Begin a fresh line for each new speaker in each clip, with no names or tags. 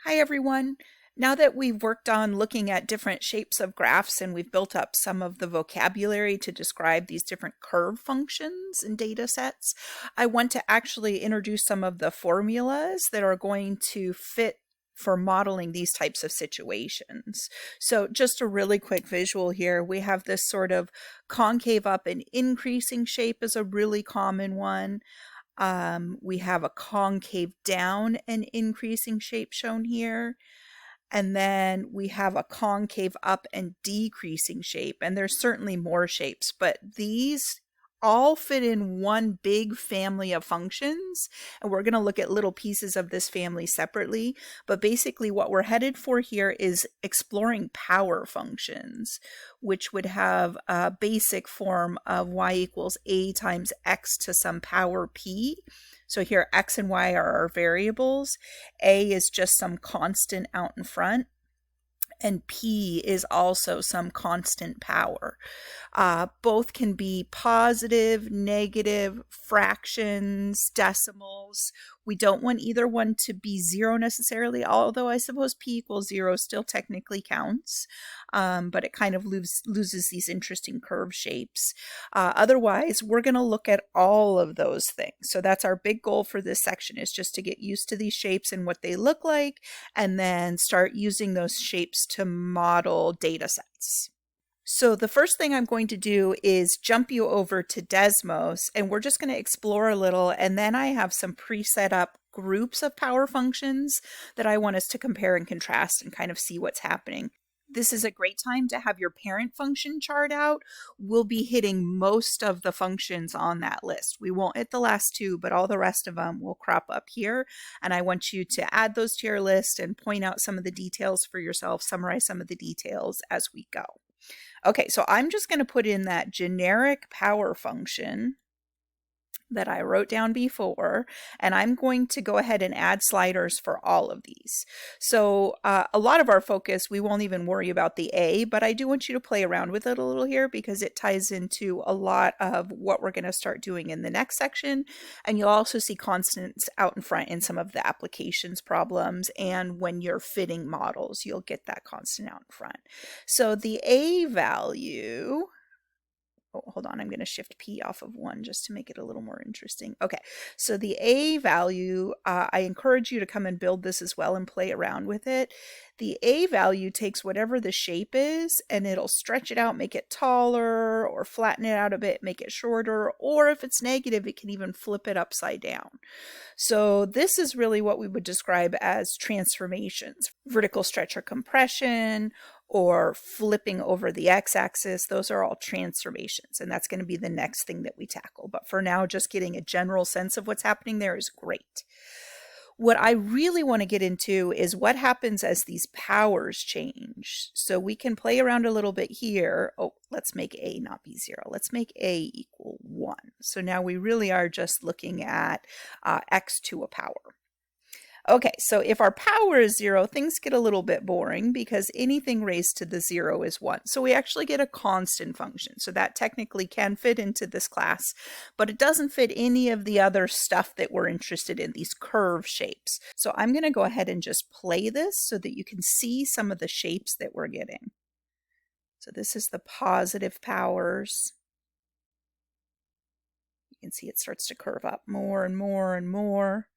Hi everyone. Now that we've worked on looking at different shapes of graphs and we've built up some of the vocabulary to describe these different curve functions in data sets, I want to actually introduce some of the formulas that are going to fit for modeling these types of situations. So just a really quick visual here, we have this sort of concave up and increasing shape is a really common one. We have a concave down and increasing shape shown here. And then we have a concave up and decreasing shape. And there's certainly more shapes, but these all fit in one big family of functions. And we're going to look at little pieces of this family separately. But basically what we're headed for here is exploring power functions, which would have a basic form of y equals a times x to some power p. So here x and y are our variables. A is just some constant out in front. And P is also some constant power. Both can be positive, negative, fractions, decimals. We don't want either one to be zero necessarily, although I suppose P equals zero still technically counts, but it kind of loses these interesting curve shapes. Otherwise, we're going to look at all of those things. So that's our big goal for this section, is just to get used to these shapes and what they look like, and then start using those shapes to model data sets. So the first thing I'm going to do is jump you over to Desmos, and we're just going to explore a little, and then I have some preset up groups of power functions that I want us to compare and contrast and kind of see what's happening. This is a great time to have your parent function chart out. We'll be hitting most of the functions on that list. We won't hit the last two, but all the rest of them will crop up here. And I want you to add those to your list and point out some of the details for yourself, summarize some of the details as we go. Okay, so I'm just going to put in that generic power function that I wrote down before, and I'm going to go ahead and add sliders for all of these. So a lot of our focus, we won't even worry about the A, but I do want you to play around with it a little here because it ties into a lot of what we're going to start doing in the next section. And you'll also see constants out in front in some of the applications problems, and when you're fitting models, you'll get that constant out in front. So the A value, oh, hold on, I'm going to shift P off of 1 just to make it a little more interesting. Okay, so the A value, I encourage you to come and build this as well and play around with it. The A value takes whatever the shape is and it'll stretch it out, make it taller, or flatten it out a bit, make it shorter, or if it's negative, it can even flip it upside down. So this is really what we would describe as transformations: vertical stretch or compression, or flipping over the x-axis. Those are all transformations, and that's going to be the next thing that we tackle. But for now, just getting a general sense of what's happening there is great. What I really want to get into is what happens as these powers change. So we can play around a little bit here. Oh, let's make A not be 0. Let's make A equal 1. So now we really are just looking at x to a power. Okay, so if our power is 0, things get a little bit boring because anything raised to the 0 is 1. So we actually get a constant function. So that technically can fit into this class, but it doesn't fit any of the other stuff that we're interested in, these curve shapes. So I'm going to go ahead and just play this so that you can see some of the shapes that we're getting. So this is the positive powers. You can see it starts to curve up more and more and more.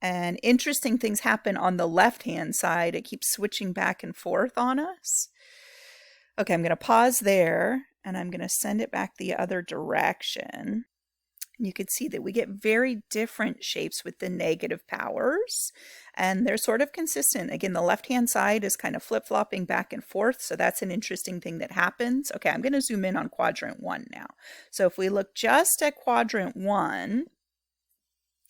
And interesting things happen on the left-hand side. It keeps switching back and forth on us. Okay, I'm going to pause there, and I'm going to send it back the other direction. You can see that we get very different shapes with the negative powers, and they're sort of consistent. Again, the left-hand side is kind of flip-flopping back and forth, so that's an interesting thing that happens. Okay, I'm going to zoom in on quadrant 1 now. So if we look just at quadrant 1,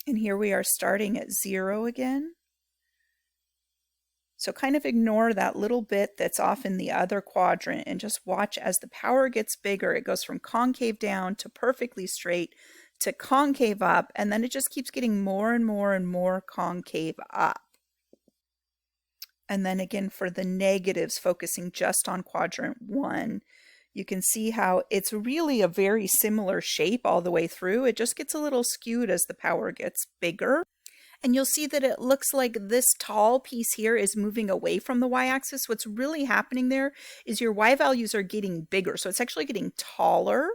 and here we are starting at 0 again. So kind of ignore that little bit that's off in the other quadrant and just watch as the power gets bigger. It goes from concave down to perfectly straight to concave up, and then it just keeps getting more and more and more concave up. And then again for the negatives, focusing just on quadrant 1, you can see how it's really a very similar shape all the way through. It just gets a little skewed as the power gets bigger. And you'll see that it looks like this tall piece here is moving away from the y-axis. What's really happening there is your y values are getting bigger. So it's actually getting taller.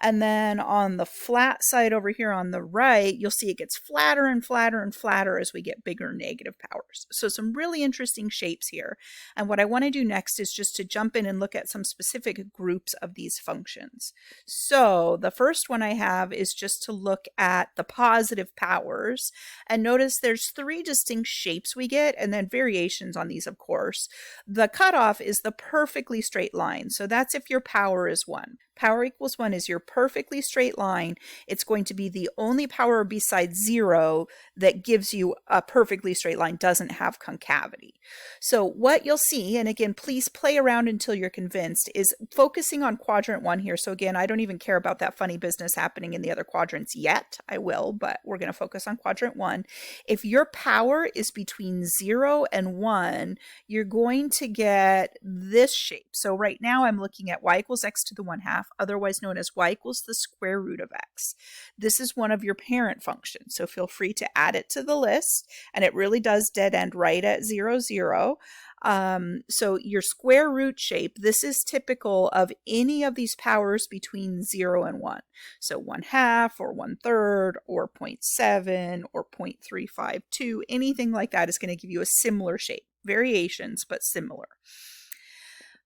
And then on the flat side over here on the right, you'll see it gets flatter and flatter and flatter as we get bigger negative powers. So some really interesting shapes here. And what I want to do next is just to jump in and look at some specific groups of these functions. So the first one I have is just to look at the positive powers. And notice there's 3 distinct shapes we get, and then variations on these, of course. The cutoff is the perfectly straight line. So that's if your power is 1. Power equals 1 is your perfectly straight line. It's going to be the only power besides 0 that gives you a perfectly straight line, doesn't have concavity. So what you'll see, and again, please play around until you're convinced, is focusing on quadrant 1 here. So again, I don't even care about that funny business happening in the other quadrants yet. I will, but we're going to focus on quadrant 1. If your power is between 0 and 1, you're going to get this shape. So right now I'm looking at y equals x to the 1/2, otherwise known as y equals the square root of x. This is one of your parent functions, so feel free to add it to the list, and it really does dead end right at 0, 0. So your square root shape, this is typical of any of these powers between 0 and 1. So 1/2 or 1/3 or 0.7 or 0.352, anything like that is going to give you a similar shape. Variations, but similar.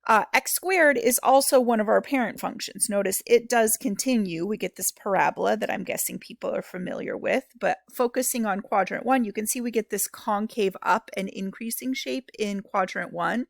X squared is also one of our parent functions. Notice it does continue. We get this parabola that I'm guessing people are familiar with, but focusing on quadrant 1, you can see we get this concave up and increasing shape in quadrant 1.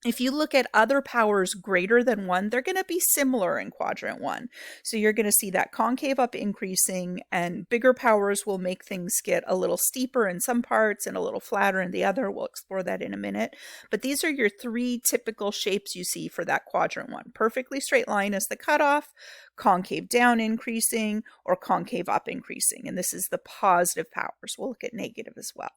If you look at other powers greater than 1, they're going to be similar in quadrant 1. So you're going to see that concave up increasing, and bigger powers will make things get a little steeper in some parts and a little flatter in the other. We'll explore that in a minute. But these are your 3 typical shapes you see for that quadrant 1. Perfectly straight line is the cutoff, concave down increasing, or concave up increasing. And this is the positive powers. We'll look at negative as well.